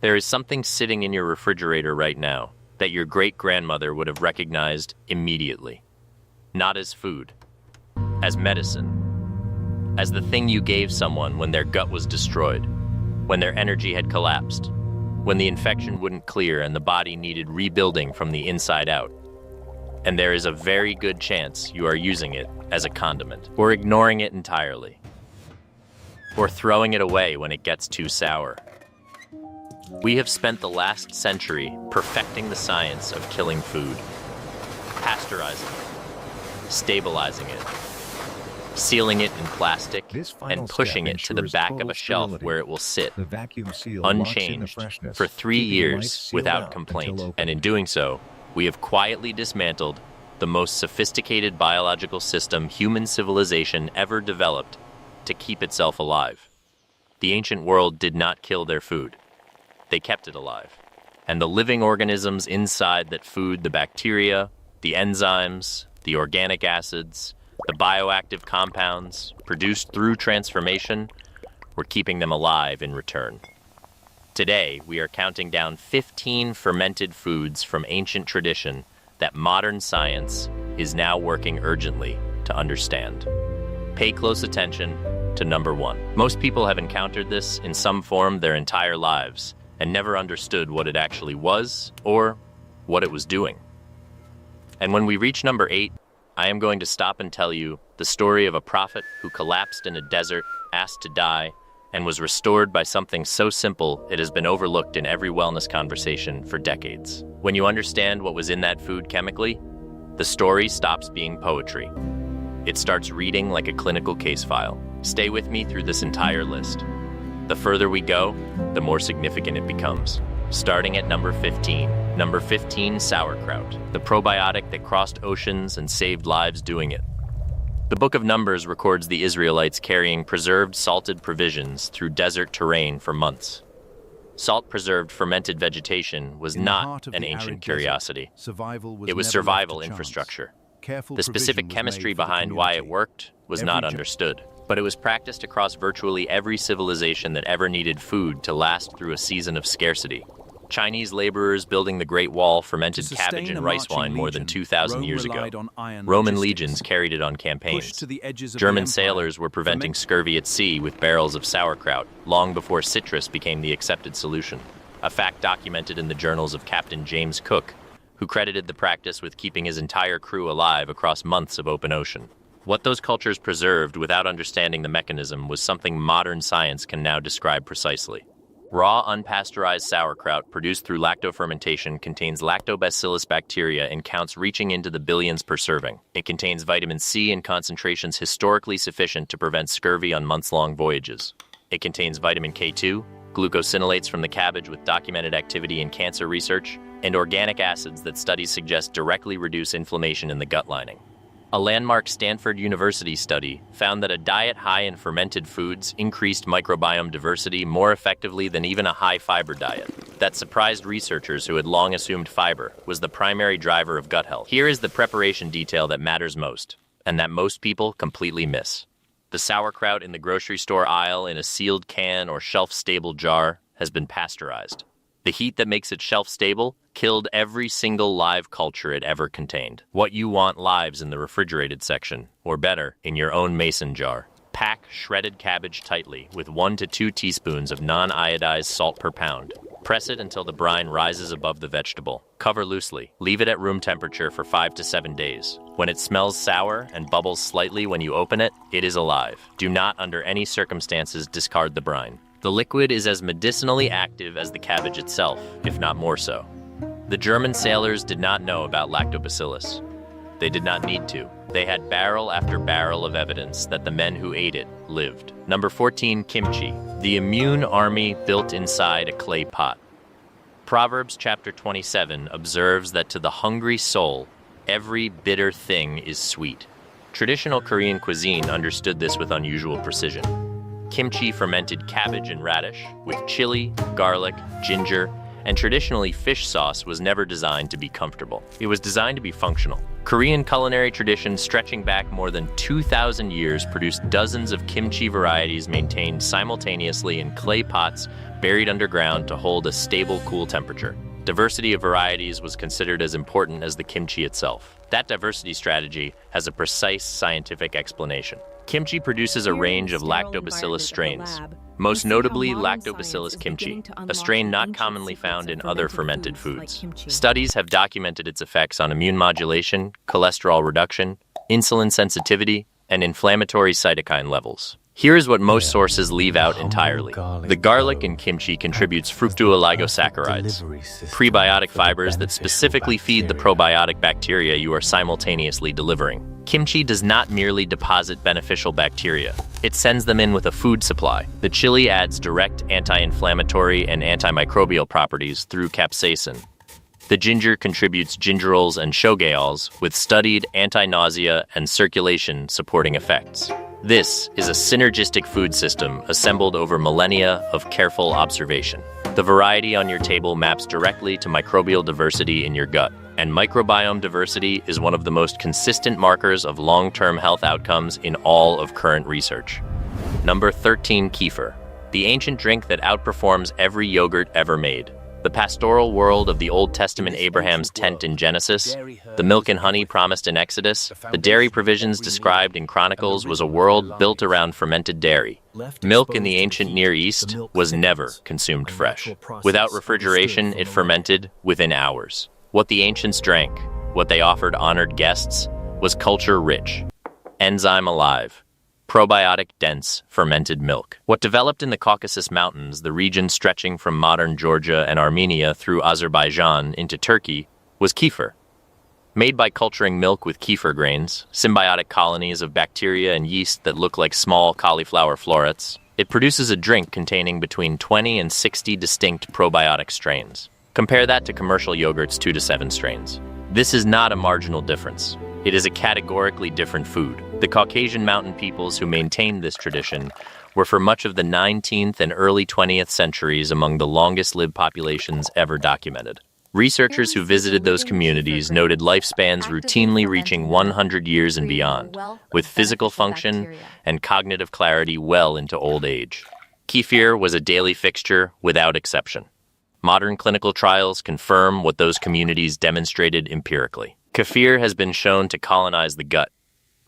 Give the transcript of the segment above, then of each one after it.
There is something sitting in your refrigerator right now that your great-grandmother would have recognized immediately. Not as food, as medicine, as the thing you gave someone when their gut was destroyed, when their energy had collapsed, when the infection wouldn't clear and the body needed rebuilding from the inside out. And there is a very good chance you are using it as a condiment, or ignoring it entirely, or throwing it away when it gets too sour. We have spent the last century perfecting the science of killing food, pasteurizing it, stabilizing it, sealing it in plastic, and pushing it to the back of a shelf where it will sit, unchanged, for 3 years without complaint. And in doing so, we have quietly dismantled the most sophisticated biological system human civilization ever developed to keep itself alive. The ancient world did not kill their food. They kept it alive. And the living organisms inside that food, the bacteria, the enzymes, the organic acids, the bioactive compounds produced through transformation, were keeping them alive in return. Today, we are counting down 15 fermented foods from ancient tradition that modern science is now working urgently to understand. Pay close attention to number 1. Most people have encountered this in some form their entire lives and never understood what it actually was or what it was doing. And when we reach number 8, I am going to stop and tell you the story of a prophet who collapsed in a desert, asked to die, and was restored by something so simple it has been overlooked in every wellness conversation for decades. When you understand what was in that food chemically, the story stops being poetry. It starts reading like a clinical case file. Stay with me through this entire list. The further we go, the more significant it becomes. Starting at number 15. Number 15, sauerkraut, the probiotic that crossed oceans and saved lives doing it. The Book of Numbers records the Israelites carrying preserved salted provisions through desert terrain for months. Salt-preserved fermented vegetation was not an ancient curiosity. It was survival infrastructure. The specific chemistry behind why it worked was not understood, but it was practiced across virtually every civilization that ever needed food to last through a season of scarcity. Chinese laborers building the Great Wall fermented cabbage and rice wine more than 2,000 years ago. Roman legions carried it on campaigns. German sailors were preventing scurvy at sea with barrels of sauerkraut, long before citrus became the accepted solution. A fact documented in the journals of Captain James Cook, who credited the practice with keeping his entire crew alive across months of open ocean. What those cultures preserved without understanding the mechanism was something modern science can now describe precisely. Raw, unpasteurized sauerkraut produced through lactofermentation contains lactobacillus bacteria in counts reaching into the billions per serving. It contains vitamin C in concentrations historically sufficient to prevent scurvy on months-long voyages. It contains vitamin K2, glucosinolates from the cabbage with documented activity in cancer research, and organic acids that studies suggest directly reduce inflammation in the gut lining. A landmark Stanford University study found that a diet high in fermented foods increased microbiome diversity more effectively than even a high-fiber diet. That surprised researchers who had long assumed fiber was the primary driver of gut health. Here is the preparation detail that matters most, and that most people completely miss. The sauerkraut in the grocery store aisle in a sealed can or shelf-stable jar has been pasteurized. The heat that makes it shelf-stable killed every single live culture it ever contained. What you want lives in the refrigerated section, or better, in your own mason jar. Pack shredded cabbage tightly with 1 to 2 teaspoons of non-iodized salt per pound. Press it until the brine rises above the vegetable. Cover loosely. Leave it at room temperature for 5 to 7 days. When it smells sour and bubbles slightly when you open it, it is alive. Do not, under any circumstances, discard the brine. The liquid is as medicinally active as the cabbage itself, if not more so. The German sailors did not know about lactobacillus. They did not need to. They had barrel after barrel of evidence that the men who ate it lived. Number 14, kimchi, the immune army built inside a clay pot. Proverbs chapter 27 observes that to the hungry soul, every bitter thing is sweet. Traditional Korean cuisine understood this with unusual precision. Kimchi fermented cabbage and radish, with chili, garlic, ginger, and traditionally fish sauce was never designed to be comfortable. It was designed to be functional. Korean culinary tradition stretching back more than 2,000 years produced dozens of kimchi varieties maintained simultaneously in clay pots buried underground to hold a stable, cool temperature. Diversity of varieties was considered as important as the kimchi itself. That diversity strategy has a precise scientific explanation. Kimchi produces a range of lactobacillus strains, most notably Lactobacillus kimchi, a strain not commonly found in other fermented foods. Studies have documented its effects on immune modulation, cholesterol reduction, insulin sensitivity, and inflammatory cytokine levels. Here is what most sources leave out entirely. The garlic in kimchi contributes fructooligosaccharides, prebiotic fibers that specifically feed the probiotic bacteria you are simultaneously delivering. Kimchi does not merely deposit beneficial bacteria. It sends them in with a food supply. The chili adds direct anti-inflammatory and antimicrobial properties through capsaicin. The ginger contributes gingerols and shogaols with studied anti-nausea and circulation supporting effects. This is a synergistic food system assembled over millennia of careful observation. The variety on your table maps directly to microbial diversity in your gut, and microbiome diversity is one of the most consistent markers of long-term health outcomes in all of current research. Number 13, Kefir, the ancient drink that outperforms every yogurt ever made. The pastoral world of the Old Testament Abraham's tent in Genesis, the milk and honey promised in Exodus, the dairy provisions described in Chronicles was a world built around fermented dairy. Milk in the ancient Near East was never consumed fresh. Without refrigeration, it fermented within hours. What the ancients drank, what they offered honored guests, was culture-rich, enzyme-alive, probiotic-dense fermented milk. What developed in the Caucasus Mountains, the region stretching from modern Georgia and Armenia through Azerbaijan into Turkey, was kefir. Made by culturing milk with kefir grains, symbiotic colonies of bacteria and yeast that look like small cauliflower florets, it produces a drink containing between 20 and 60 distinct probiotic strains. Compare that to commercial yogurt's 2 to 7 strains. This is not a marginal difference. It is a categorically different food. The Caucasian mountain peoples who maintained this tradition were for much of the 19th and early 20th centuries among the longest-lived populations ever documented. Researchers who visited those communities noted lifespans routinely reaching 100 years and beyond, with physical function and cognitive clarity well into old age. Kefir was a daily fixture without exception. Modern clinical trials confirm what those communities demonstrated empirically. Kefir has been shown to colonize the gut,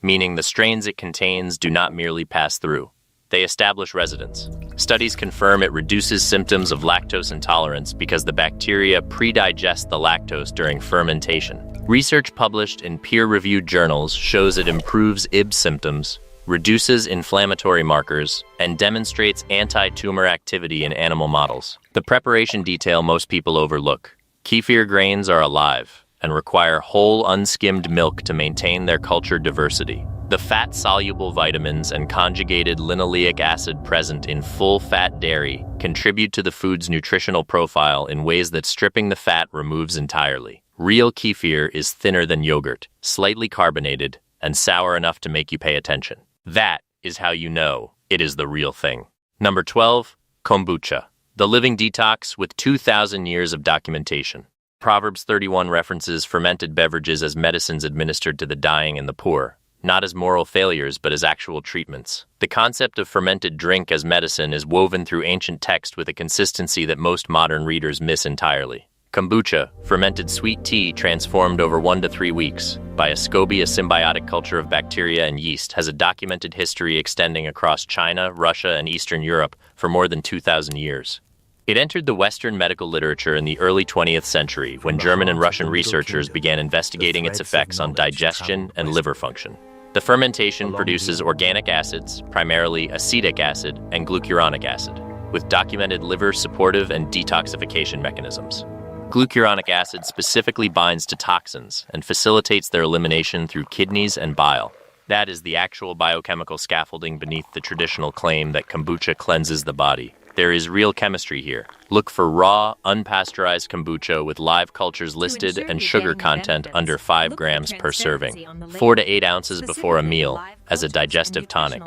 meaning the strains it contains do not merely pass through. They establish residence. Studies confirm it reduces symptoms of lactose intolerance because the bacteria pre-digest the lactose during fermentation. Research published in peer-reviewed journals shows it improves IBS symptoms, reduces inflammatory markers, and demonstrates anti-tumor activity in animal models. The preparation detail most people overlook. Kefir grains are alive and require whole unskimmed milk to maintain their culture diversity. The fat-soluble vitamins and conjugated linoleic acid present in full-fat dairy contribute to the food's nutritional profile in ways that stripping the fat removes entirely. Real kefir is thinner than yogurt, slightly carbonated, and sour enough to make you pay attention. That is how you know it is the real thing. Number 12, Kombucha, the living detox with 2,000 years of documentation. Proverbs 31 references fermented beverages as medicines administered to the dying and the poor, not as moral failures but as actual treatments. The concept of fermented drink as medicine is woven through ancient text with a consistency that most modern readers miss entirely. Kombucha, fermented sweet tea transformed over 1 to 3 weeks by a SCOBY, a symbiotic culture of bacteria and yeast, has a documented history extending across China, Russia, and Eastern Europe for more than 2,000 years. It entered the Western medical literature in the early 20th century when German and Russian researchers began investigating its effects on digestion and liver function. The fermentation produces organic acids, primarily acetic acid and glucuronic acid, with documented liver-supportive and detoxification mechanisms. Glucuronic acid specifically binds to toxins and facilitates their elimination through kidneys and bile. That is the actual biochemical scaffolding beneath the traditional claim that kombucha cleanses the body. There is real chemistry here. Look for raw, unpasteurized kombucha with live cultures listed and sugar content under 5 grams per serving, 4 to 8 ounces before a meal, as a digestive tonic,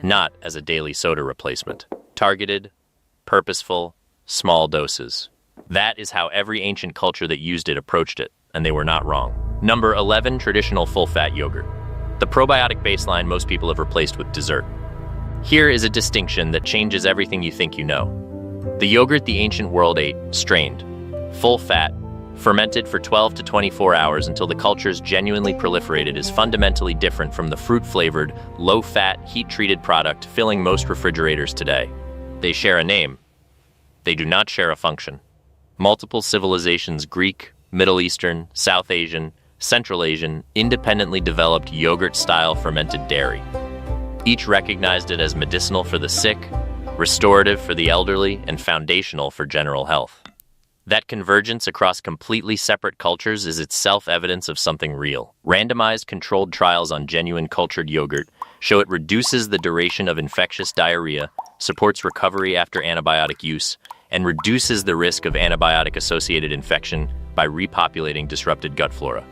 not as a daily soda replacement. Targeted, purposeful, small doses. That is how every ancient culture that used it approached it, and they were not wrong. Number 11, traditional full-fat yogurt. The probiotic baseline most people have replaced with dessert. Here is a distinction that changes everything you think you know. The yogurt the ancient world ate, strained, full fat, fermented for 12 to 24 hours until the cultures genuinely proliferated, is fundamentally different from the fruit-flavored, low-fat, heat-treated product filling most refrigerators today. They share a name. They do not share a function. Multiple civilizations, Greek, Middle Eastern, South Asian, Central Asian, independently developed yogurt-style fermented dairy. Each recognized it as medicinal for the sick, restorative for the elderly, and foundational for general health. That convergence across completely separate cultures is itself evidence of something real. Randomized controlled trials on genuine cultured yogurt show it reduces the duration of infectious diarrhea, supports recovery after antibiotic use, and reduces the risk of antibiotic-associated infection by repopulating disrupted gut flora.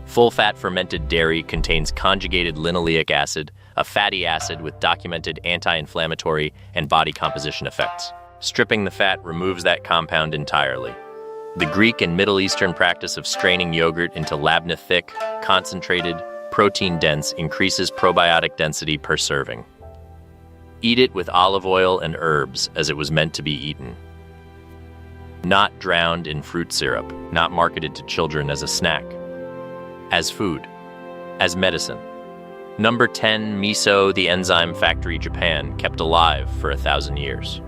Full-fat fermented dairy contains conjugated linoleic acid, a fatty acid with documented anti-inflammatory and body composition effects. Stripping the fat removes that compound entirely. The Greek and Middle Eastern practice of straining yogurt into labna-thick, concentrated, protein-dense increases probiotic density per serving. Eat it with olive oil and herbs as it was meant to be eaten. Not drowned in fruit syrup, not marketed to children as a snack. As food, as medicine. Number 10, miso, the enzyme factory Japan, kept alive for 1,000 years.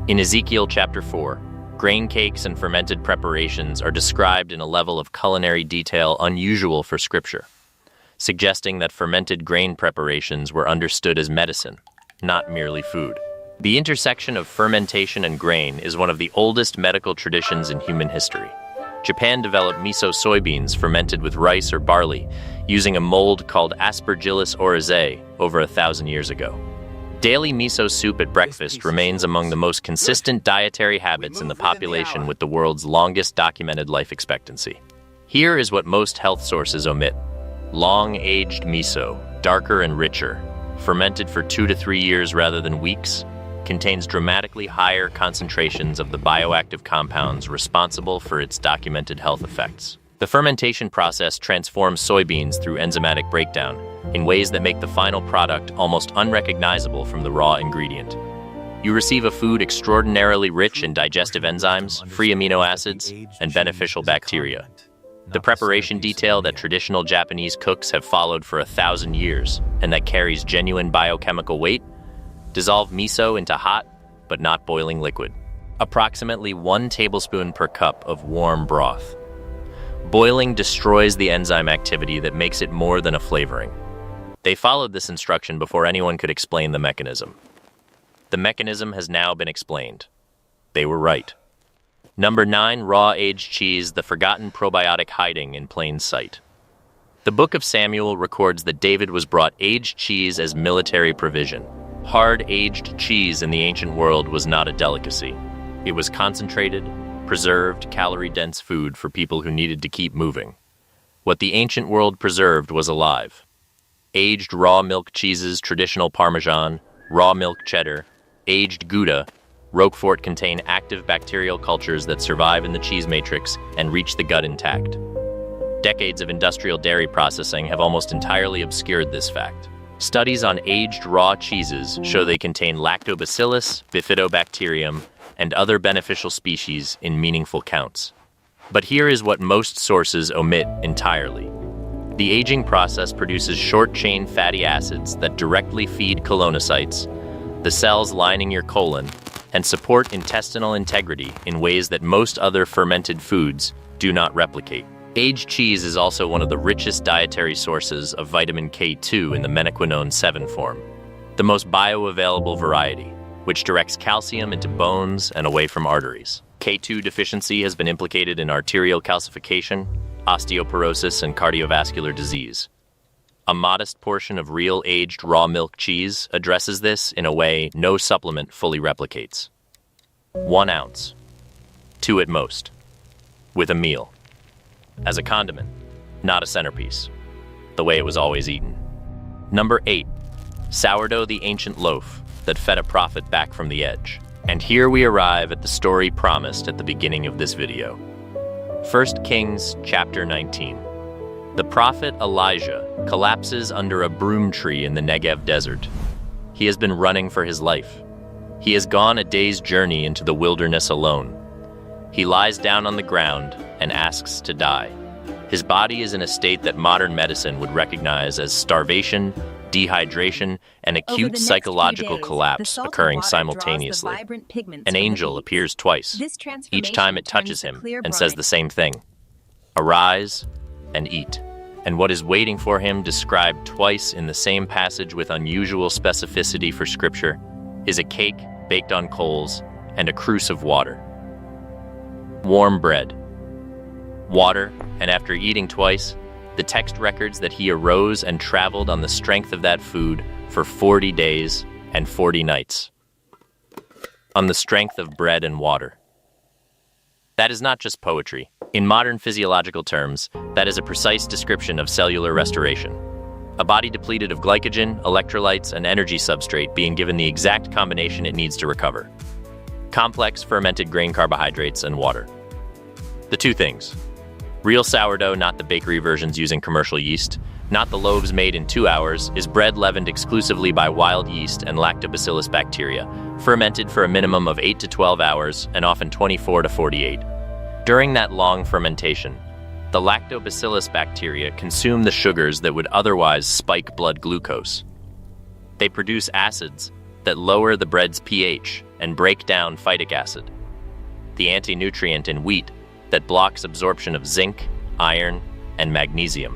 In Ezekiel chapter 4, grain cakes and fermented preparations are described in a level of culinary detail unusual for scripture, suggesting that fermented grain preparations were understood as medicine, not merely food. The intersection of fermentation and grain is one of the oldest medical traditions in human history. Japan developed miso soybeans fermented with rice or barley, using a mold called Aspergillus oryzae over 1,000 years ago. Daily miso soup at breakfast remains among the most consistent dietary habits in the population with the world's longest documented life expectancy. Here is what most health sources omit. Long-aged miso, darker and richer, fermented for 2 to 3 years rather than weeks, contains dramatically higher concentrations of the bioactive compounds responsible for its documented health effects. The fermentation process transforms soybeans through enzymatic breakdown in ways that make the final product almost unrecognizable from the raw ingredient. You receive a food extraordinarily rich in digestive enzymes, free amino acids, and beneficial bacteria. The preparation detail that traditional Japanese cooks have followed for 1,000 years, and that carries genuine biochemical weight, dissolve miso into hot, but not boiling liquid. Approximately 1 tablespoon per cup of warm broth. Boiling destroys the enzyme activity that makes it more than a flavoring. They followed this instruction before anyone could explain the mechanism. The mechanism has now been explained. They were right. Number 9, raw aged cheese, the forgotten probiotic hiding in plain sight. The Book of Samuel records that David was brought aged cheese as military provision. Hard aged cheese in the ancient world was not a delicacy. It was concentrated, preserved, calorie-dense food for people who needed to keep moving. What the ancient world preserved was alive. Aged raw milk cheeses, traditional Parmesan, raw milk cheddar, aged Gouda, Roquefort contain active bacterial cultures that survive in the cheese matrix and reach the gut intact. Decades of industrial dairy processing have almost entirely obscured this fact. Studies on aged raw cheeses show they contain lactobacillus, bifidobacterium, and other beneficial species in meaningful counts. But here is what most sources omit entirely. The aging process produces short-chain fatty acids that directly feed colonocytes, the cells lining your colon, and support intestinal integrity in ways that most other fermented foods do not replicate. Aged cheese is also one of the richest dietary sources of vitamin K2 in the menaquinone 7 form, the most bioavailable variety, which directs calcium into bones and away from arteries. K2 deficiency has been implicated in arterial calcification, osteoporosis, and cardiovascular disease. A modest portion of real aged raw milk cheese addresses this in a way no supplement fully replicates. 1 ounce, 2 at most, with a meal. As a condiment, not a centerpiece, the way it was always eaten. Number 8, sourdough, the ancient loaf that fed a prophet back from the edge. And here we arrive at the story promised at the beginning of this video. 1 Kings chapter 19. The prophet Elijah collapses under a broom tree in the Negev desert. He has been running for his life. He has gone a day's journey into the wilderness alone. He lies down on the ground and asks to die. His body is in a state that modern medicine would recognize as starvation, dehydration, and acute psychological collapse occurring simultaneously. An angel appears twice. Each time it touches him and says the same thing: "Arise and eat." And what is waiting for him, described twice in the same passage with unusual specificity for Scripture, is a cake baked on coals and a cruse of water. Warm bread, water, and after eating twice, the text records that he arose and traveled on the strength of that food for 40 days and 40 nights. On the strength of bread and water. That is not just poetry. In modern physiological terms, that is a precise description of cellular restoration. A body depleted of glycogen, electrolytes, and energy substrate being given the exact combination it needs to recover. Complex fermented grain carbohydrates and water. The two things. Real sourdough, not the bakery versions using commercial yeast, not the loaves made in 2 hours, is bread leavened exclusively by wild yeast and lactobacillus bacteria, fermented for a minimum of 8 to 12 hours and often 24 to 48. During that long fermentation, the lactobacillus bacteria consume the sugars that would otherwise spike blood glucose. They produce acids that lower the bread's pH and break down phytic acid, the anti-nutrient in wheat that blocks absorption of zinc, iron, and magnesium.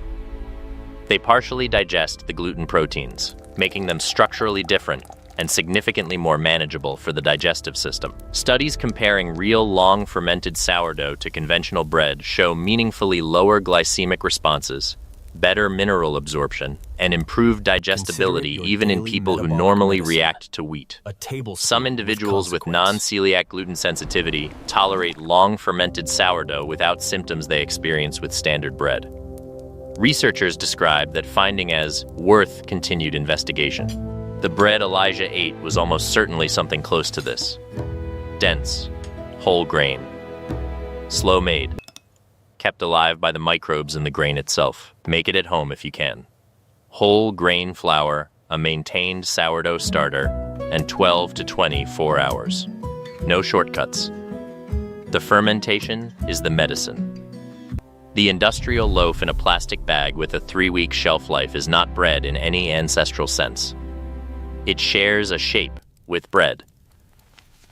They partially digest the gluten proteins, making them structurally different and significantly more manageable for the digestive system. Studies comparing real long fermented sourdough to conventional bread show meaningfully lower glycemic responses, better mineral absorption, and improved digestibility even in people who normally react to wheat. Some individuals with non-celiac gluten sensitivity tolerate long fermented sourdough without symptoms they experience with standard bread. Researchers describe that finding as worth continued investigation. The bread Elijah ate was almost certainly something close to this. Dense, whole grain, slow made, kept alive by the microbes in the grain itself. Make it at home if you can. Whole grain flour, a maintained sourdough starter, and 12 to 24 hours. No shortcuts. The fermentation is the medicine. The industrial loaf in a plastic bag with a 3-week shelf life is not bread in any ancestral sense. It shares a shape with bread.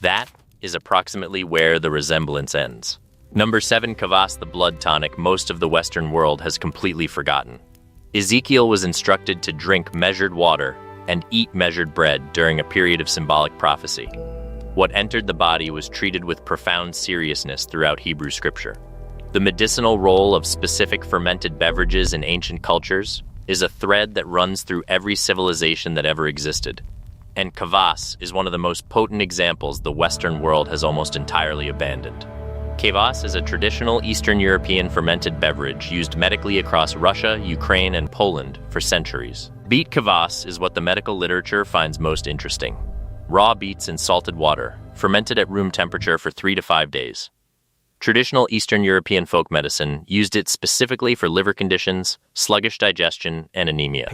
That is approximately where the resemblance ends. Number 7, kvass, the blood tonic most of the Western world has completely forgotten. Ezekiel was instructed to drink measured water and eat measured bread during a period of symbolic prophecy. What entered the body was treated with profound seriousness throughout Hebrew scripture. The medicinal role of specific fermented beverages in ancient cultures is a thread that runs through every civilization that ever existed. And kvass is one of the most potent examples the Western world has almost entirely abandoned. Kvass is a traditional Eastern European fermented beverage used medically across Russia, Ukraine, and Poland for centuries. Beet kvass is what the medical literature finds most interesting. Raw beets in salted water, fermented at room temperature for 3 to 5 days. Traditional Eastern European folk medicine used it specifically for liver conditions, sluggish digestion, and anemia.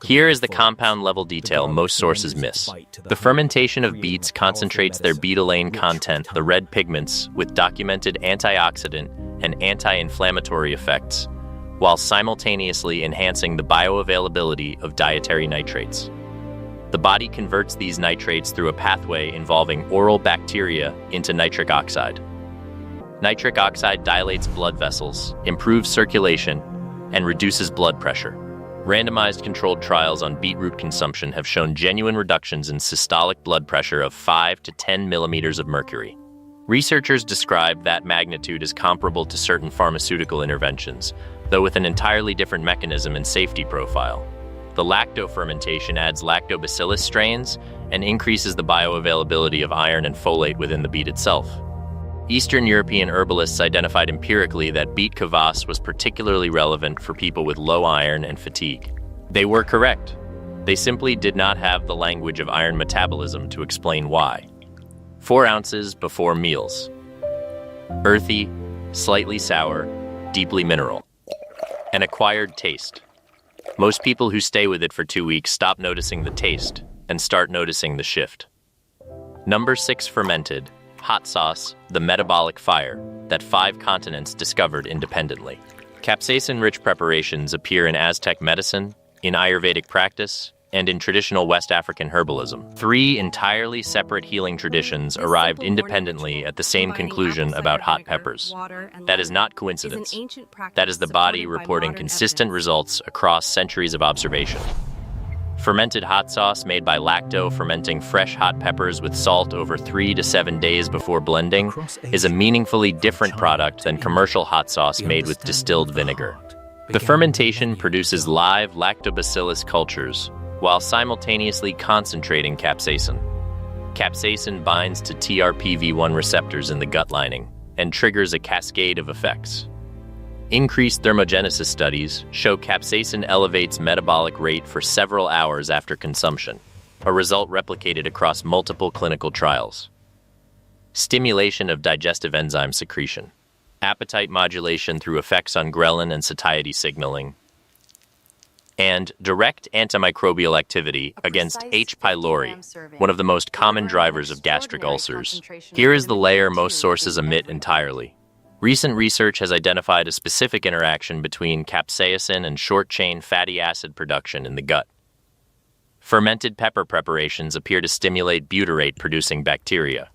Here is the compound-level detail most sources miss. The fermentation of beets concentrates their betalain content, the red pigments, with documented antioxidant and anti-inflammatory effects, while simultaneously enhancing the bioavailability of dietary nitrates. The body converts these nitrates through a pathway involving oral bacteria into nitric oxide. Nitric oxide dilates blood vessels, improves circulation, and reduces blood pressure. Randomized controlled trials on beetroot consumption have shown genuine reductions in systolic blood pressure of 5 to 10 millimeters of mercury. Researchers describe that magnitude as comparable to certain pharmaceutical interventions, though with an entirely different mechanism and safety profile. The lactofermentation adds lactobacillus strains and increases the bioavailability of iron and folate within the beet itself. Eastern European herbalists identified empirically that beet kvass was particularly relevant for people with low iron and fatigue. They were correct. They simply did not have the language of iron metabolism to explain why. 4 ounces before meals. Earthy, slightly sour, deeply mineral. An acquired taste. Most people who stay with it for 2 weeks stop noticing the taste and start noticing the shift. Number 6. Fermented. Hot sauce, the metabolic fire that 5 continents discovered independently. Capsaicin-rich preparations appear in Aztec medicine, in Ayurvedic practice, and in traditional West African herbalism. 3 entirely separate healing traditions arrived independently at the same conclusion about hot peppers. That is not coincidence. That is the body reporting consistent results across centuries of observation. Fermented hot sauce made by lacto-fermenting fresh hot peppers with salt over 3 to 7 days before blending is a meaningfully different product than commercial hot sauce made with distilled vinegar. The fermentation produces live lactobacillus cultures while simultaneously concentrating capsaicin. Capsaicin binds to TRPV1 receptors in the gut lining and triggers a cascade of effects. Increased thermogenesis studies show capsaicin elevates metabolic rate for several hours after consumption, a result replicated across multiple clinical trials. Stimulation of digestive enzyme secretion, appetite modulation through effects on ghrelin and satiety signaling, and direct antimicrobial activity against H. pylori, one of the most common drivers of gastric ulcers. Here is the layer most sources omit entirely. Recent research has identified a specific interaction between capsaicin and short-chain fatty acid production in the gut. Fermented pepper preparations appear to stimulate butyrate-producing bacteria.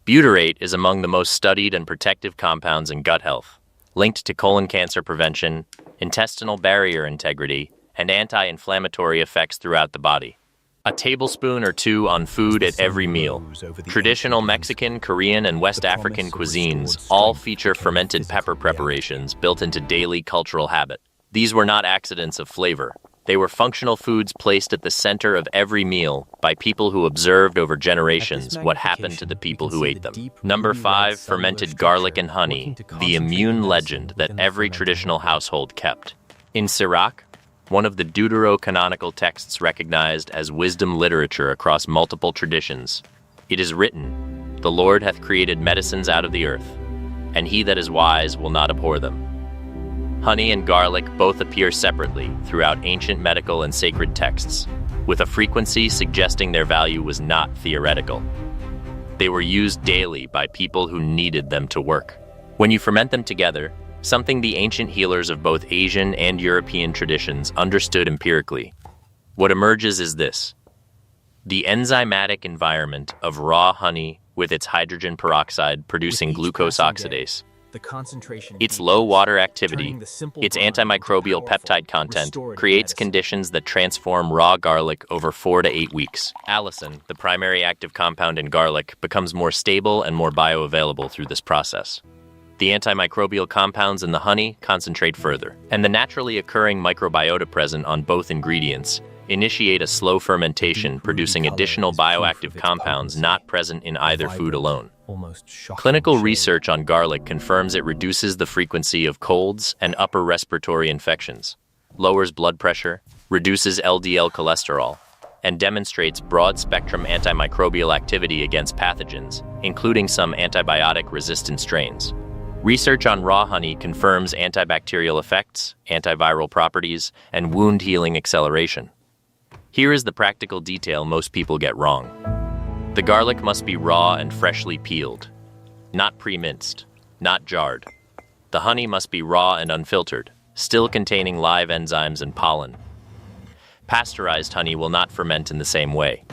Butyrate is among the most studied and protective compounds in gut health, linked to colon cancer prevention, intestinal barrier integrity, and anti-inflammatory effects throughout the body. A tablespoon or 2 on food at every meal. Traditional Mexican, Korean, and West African cuisines all feature fermented pepper preparations built into daily cultural habit. These were not accidents of flavor. They were functional foods placed at the center of every meal by people who observed over generations what happened to the people who ate them. Number 5. Fermented garlic and honey, the immune legend that every traditional household kept. In Sirach, one of the deuterocanonical texts recognized as wisdom literature across multiple traditions, it is written, "The Lord hath created medicines out of the earth, and he that is wise will not abhor them." Honey and garlic both appear separately throughout ancient medical and sacred texts, with a frequency suggesting their value was not theoretical. They were used daily by people who needed them to work. When you ferment them together, something the ancient healers of both Asian and European traditions understood empirically, what emerges is this: the enzymatic environment of raw honey with its hydrogen peroxide producing glucose oxidase, its low water activity, its antimicrobial peptide content creates conditions that transform raw garlic over 4 to 8 weeks. Allicin, the primary active compound in garlic, becomes more stable and more bioavailable through this process. The antimicrobial compounds in the honey concentrate further, and the naturally occurring microbiota present on both ingredients initiate a slow fermentation, producing additional bioactive compounds not present in either food alone. Clinical research on garlic confirms it reduces the frequency of colds and upper respiratory infections, lowers blood pressure, reduces LDL cholesterol, and demonstrates broad-spectrum antimicrobial activity against pathogens, including some antibiotic-resistant strains. Research on raw honey confirms antibacterial effects, antiviral properties, and wound healing acceleration. Here is the practical detail most people get wrong. The garlic must be raw and freshly peeled, not pre-minced, not jarred. The honey must be raw and unfiltered, still containing live enzymes and pollen. Pasteurized honey will not ferment in the same way.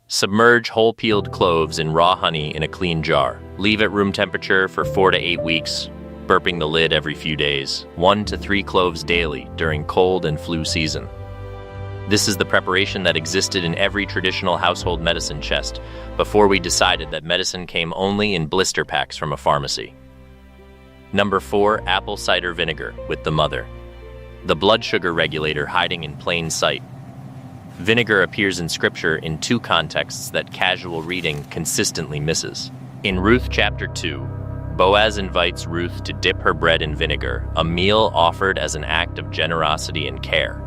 Submerge whole peeled cloves in raw honey in a clean jar. Leave at room temperature for 4 to 8 weeks, burping the lid every few days, 1 to 3 cloves daily during cold and flu season. This is the preparation that existed in every traditional household medicine chest before we decided that medicine came only in blister packs from a pharmacy. Number 4. Apple cider vinegar with the mother. The blood sugar regulator hiding in plain sight. Vinegar appears in Scripture in 2 contexts that casual reading consistently misses. In Ruth chapter 2, Boaz invites Ruth to dip her bread in vinegar, a meal offered as an act of generosity and care.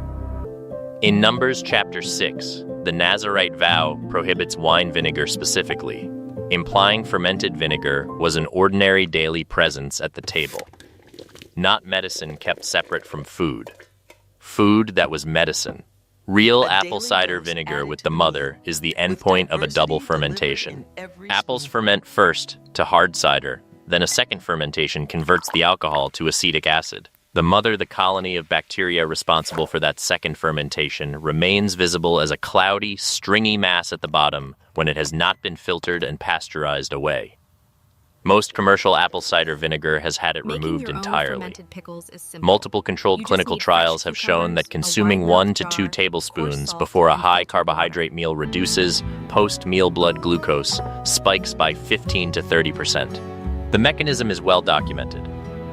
In Numbers chapter 6, the Nazirite vow prohibits wine vinegar specifically, implying fermented vinegar was an ordinary daily presence at the table, not medicine kept separate from food. Food that was medicine, Real apple cider vinegar with the mother is the endpoint of a double fermentation. Apples ferment first to hard cider, then a second fermentation converts the alcohol to acetic acid. The mother, the colony of bacteria responsible for that second fermentation, remains visible as a cloudy, stringy mass at the bottom when it has not been filtered and pasteurized away. Most commercial apple cider vinegar has had it removed entirely. Multiple controlled clinical trials have shown that consuming 1 to 2 tablespoons before a high-carbohydrate meal reduces post-meal blood glucose spikes by 15 to 30%. The mechanism is well documented.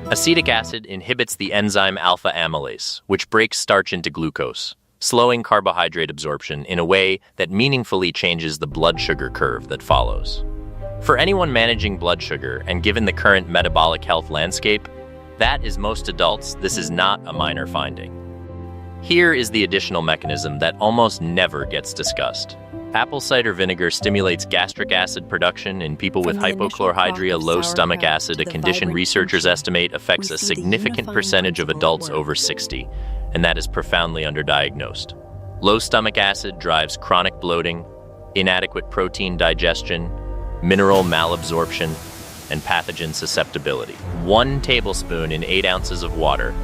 Acetic acid inhibits the enzyme alpha amylase, which breaks starch into glucose, slowing carbohydrate absorption in a way that meaningfully changes the blood sugar curve that follows. For anyone managing blood sugar, and given the current metabolic health landscape, that is most adults, this is not a minor finding. Here is the additional mechanism that almost never gets discussed. Apple cider vinegar stimulates gastric acid production in people with hypochlorhydria, low stomach acid, a condition researchers estimate affects a significant percentage of adults over 60, and that is profoundly underdiagnosed. Low stomach acid drives chronic bloating, inadequate protein digestion, mineral malabsorption, and pathogen susceptibility. 1 tablespoon in 8 ounces of water,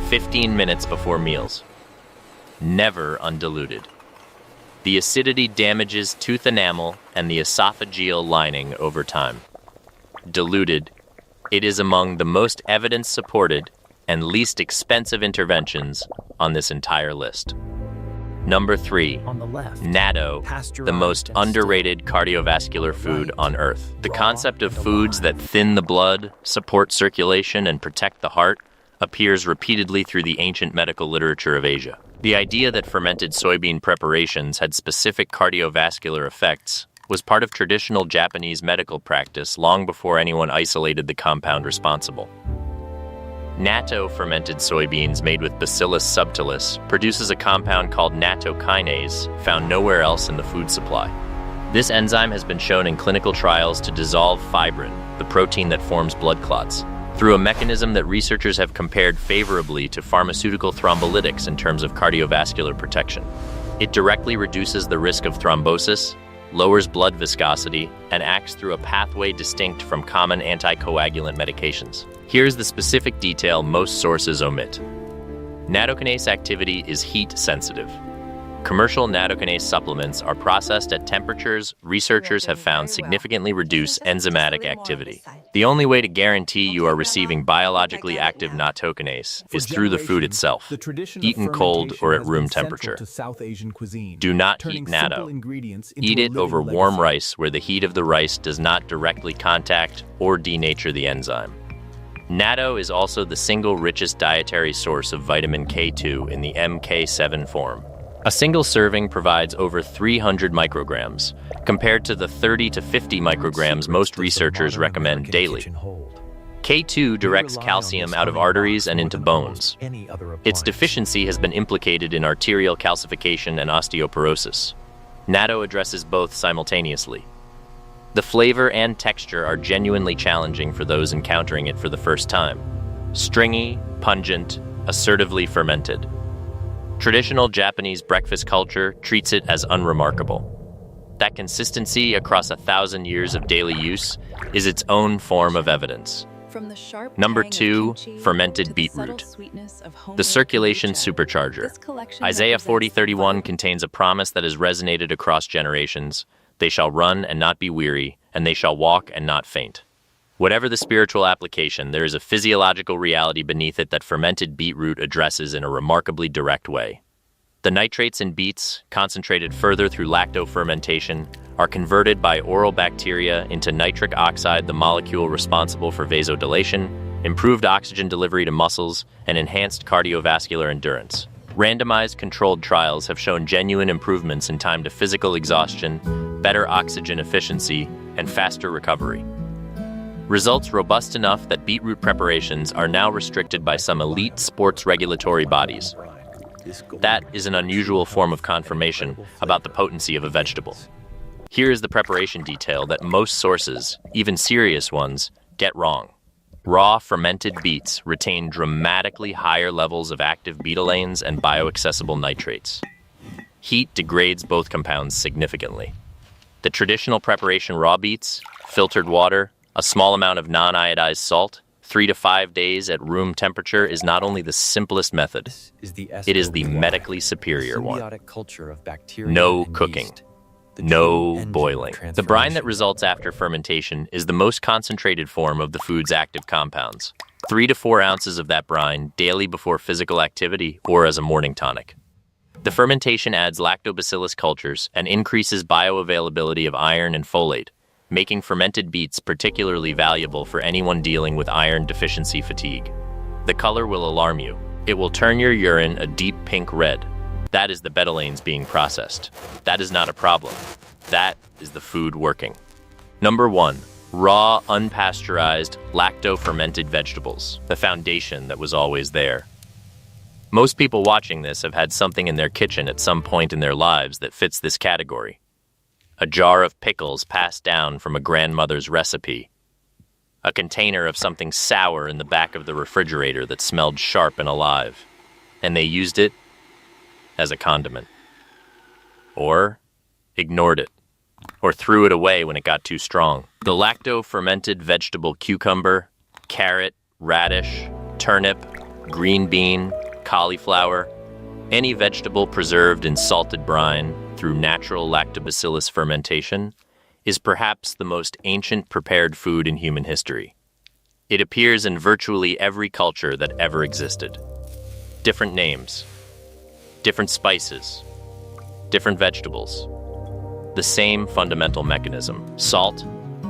15 minutes before meals. Never undiluted. The acidity damages tooth enamel and the esophageal lining over time. Diluted, it is among the most evidence-supported and least expensive interventions on this entire list. Number 3, On the left, natto, the most underrated cardiovascular food on Earth. The concept of foods that thin the blood, support circulation, and protect the heart appears repeatedly through the ancient medical literature of Asia. The idea that fermented soybean preparations had specific cardiovascular effects was part of traditional Japanese medical practice long before anyone isolated the compound responsible. Natto fermented soybeans made with Bacillus subtilis produces a compound called nattokinase, found nowhere else in the food supply. This enzyme has been shown in clinical trials to dissolve fibrin, the protein that forms blood clots, through a mechanism that researchers have compared favorably to pharmaceutical thrombolytics in terms of cardiovascular protection. It directly reduces the risk of thrombosis, lowers blood viscosity, and acts through a pathway distinct from common anticoagulant medications. Here's the specific detail most sources omit. Nattokinase activity is heat sensitive. Commercial nattokinase supplements are processed at temperatures researchers have found significantly reduce enzymatic activity. The only way to guarantee you are receiving biologically active nattokinase is through the food itself, eaten cold or at room temperature. Do not heat natto. Eat it over warm rice where the heat of the rice does not directly contact or denature the enzyme. Natto is also the single richest dietary source of vitamin K2 in the MK7 form. A single serving provides over 300 micrograms, compared to the 30 to 50 micrograms most researchers recommend daily. K2 directs calcium out of arteries and into bones. Its deficiency has been implicated in arterial calcification and osteoporosis. Natto addresses both simultaneously. The flavor and texture are genuinely challenging for those encountering it for the first time. Stringy, pungent, assertively fermented. Traditional Japanese breakfast culture treats it as unremarkable. That consistency across 1,000 years of daily use is its own form of evidence. Number 2, fermented beetroot. The circulation supercharger. Isaiah 40:31 contains a promise that has resonated across generations. They shall run and not be weary, and they shall walk and not faint. Whatever the spiritual application, there is a physiological reality beneath it that fermented beetroot addresses in a remarkably direct way. The nitrates in beets, concentrated further through lactofermentation, are converted by oral bacteria into nitric oxide, the molecule responsible for vasodilation, improved oxygen delivery to muscles, and enhanced cardiovascular endurance. Randomized controlled trials have shown genuine improvements in time to physical exhaustion, better oxygen efficiency, and faster recovery. Results robust enough that beetroot preparations are now restricted by some elite sports regulatory bodies. That is an unusual form of confirmation about the potency of a vegetable. Here is the preparation detail that most sources, even serious ones, get wrong. Raw fermented beets retain dramatically higher levels of active betalains and bioaccessible nitrates. Heat degrades both compounds significantly. The traditional preparation raw beets, filtered water, a small amount of non-iodized salt, 3 to 5 days at room temperature is not only the simplest method, it is the medically superior one. No cooking. No boiling. The brine that results after fermentation is the most concentrated form of the food's active compounds. 3 to 4 ounces of that brine daily before physical activity or as a morning tonic. The fermentation adds lactobacillus cultures and increases bioavailability of iron and folate, making fermented beets particularly valuable for anyone dealing with iron deficiency fatigue. The color will alarm you. It will turn your urine a deep pink red. That is the betalains being processed. That is not a problem. That is the food working. Number 1. Raw, unpasteurized, lacto-fermented vegetables. The foundation that was always there. Most people watching this have had something in their kitchen at some point in their lives that fits this category. A jar of pickles passed down from a grandmother's recipe. A container of something sour in the back of the refrigerator that smelled sharp and alive. And they used it as a condiment. Or ignored it. Or threw it away when it got too strong. The lacto-fermented vegetable cucumber, carrot, radish, turnip, green bean, cauliflower, any vegetable preserved in salted brine through natural lactobacillus fermentation is perhaps the most ancient prepared food in human history. It appears in virtually every culture that ever existed. Different names, different spices, different vegetables. The same fundamental mechanism: salt,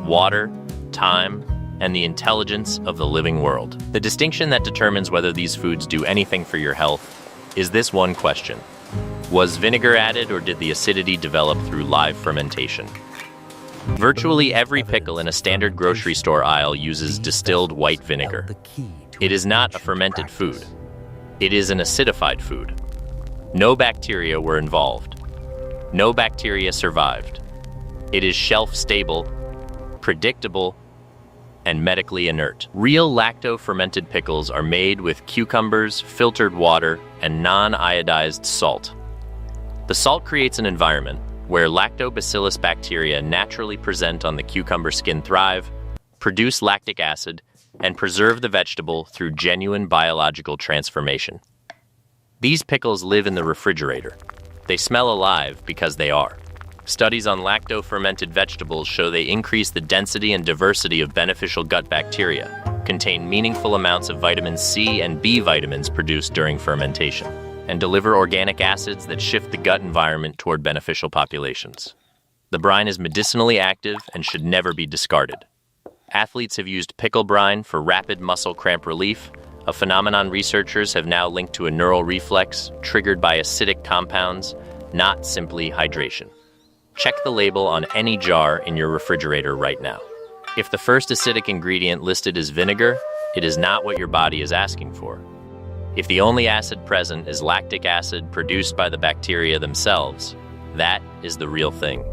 water, time, and the intelligence of the living world. The distinction that determines whether these foods do anything for your health is this one question. Was vinegar added or did the acidity develop through live fermentation? Virtually every pickle in a standard grocery store aisle uses distilled white vinegar. It is not a fermented food. It is an acidified food. No bacteria were involved. No bacteria survived. It is shelf-stable, predictable, and medically inert. Real lacto-fermented pickles are made with cucumbers, filtered water, and non-iodized salt. The salt creates an environment where lactobacillus bacteria naturally present on the cucumber skin thrive, produce lactic acid, and preserve the vegetable through genuine biological transformation. These pickles live in the refrigerator. They smell alive because they are. Studies on lacto-fermented vegetables show they increase the density and diversity of beneficial gut bacteria, contain meaningful amounts of vitamin C and B vitamins produced during fermentation, and deliver organic acids that shift the gut environment toward beneficial populations. The brine is medicinally active and should never be discarded. Athletes have used pickle brine for rapid muscle cramp relief, a phenomenon researchers have now linked to a neural reflex triggered by acidic compounds, not simply hydration. Check the label on any jar in your refrigerator right now. If the first acidic ingredient listed is vinegar, it is not what your body is asking for. If the only acid present is lactic acid produced by the bacteria themselves, that is the real thing.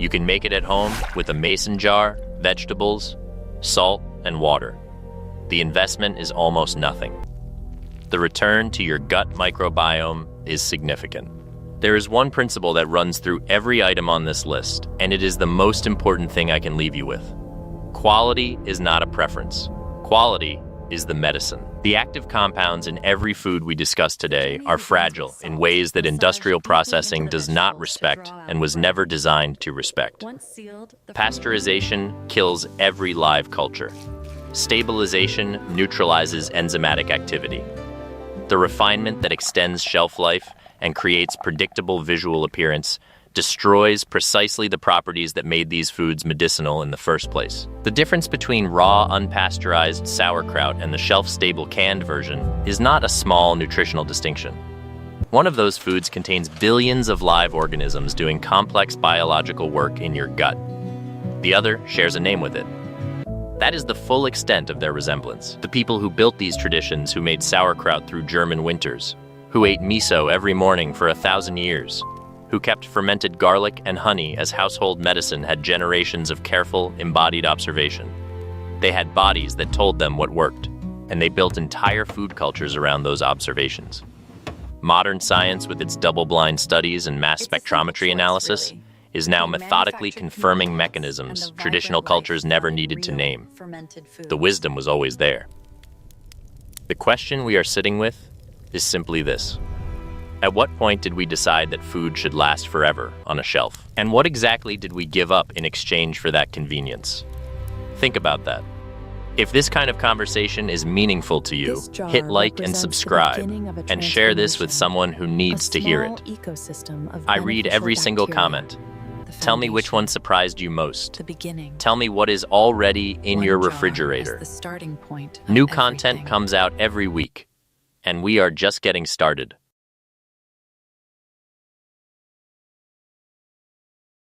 You can make it at home with a mason jar, vegetables, salt, and water. The investment is almost nothing. The return to your gut microbiome is significant. There is one principle that runs through every item on this list, and it is the most important thing I can leave you with. Quality is not a preference. Quality is the medicine. The active compounds in every food we discuss today are fragile in ways that industrial processing does not respect and was never designed to respect. Pasteurization kills every live culture. Stabilization neutralizes enzymatic activity. The refinement that extends shelf life and creates predictable visual appearance destroys precisely the properties that made these foods medicinal in the first place. The difference between raw, unpasteurized sauerkraut and the shelf-stable canned version is not a small nutritional distinction. One of those foods contains billions of live organisms doing complex biological work in your gut. The other shares a name with it. That is the full extent of their resemblance. The people who built these traditions, who made sauerkraut through German winters, who ate miso every morning for 1,000 years, who kept fermented garlic and honey as household medicine, had generations of careful, embodied observation. They had bodies that told them what worked, and they built entire food cultures around those observations. Modern science, with its double-blind studies and mass spectrometry analysis, is now methodically confirming mechanisms traditional cultures never needed to name. The wisdom was always there. The question we are sitting with is simply this. At what point did we decide that food should last forever on a shelf? And what exactly did we give up in exchange for that convenience? Think about that. If this kind of conversation is meaningful to you, hit like and subscribe, and share this with someone who needs to hear it. I read every single comment. Tell me which one surprised you most. Tell me what is already in your refrigerator. New content comes out every week, and we are just getting started.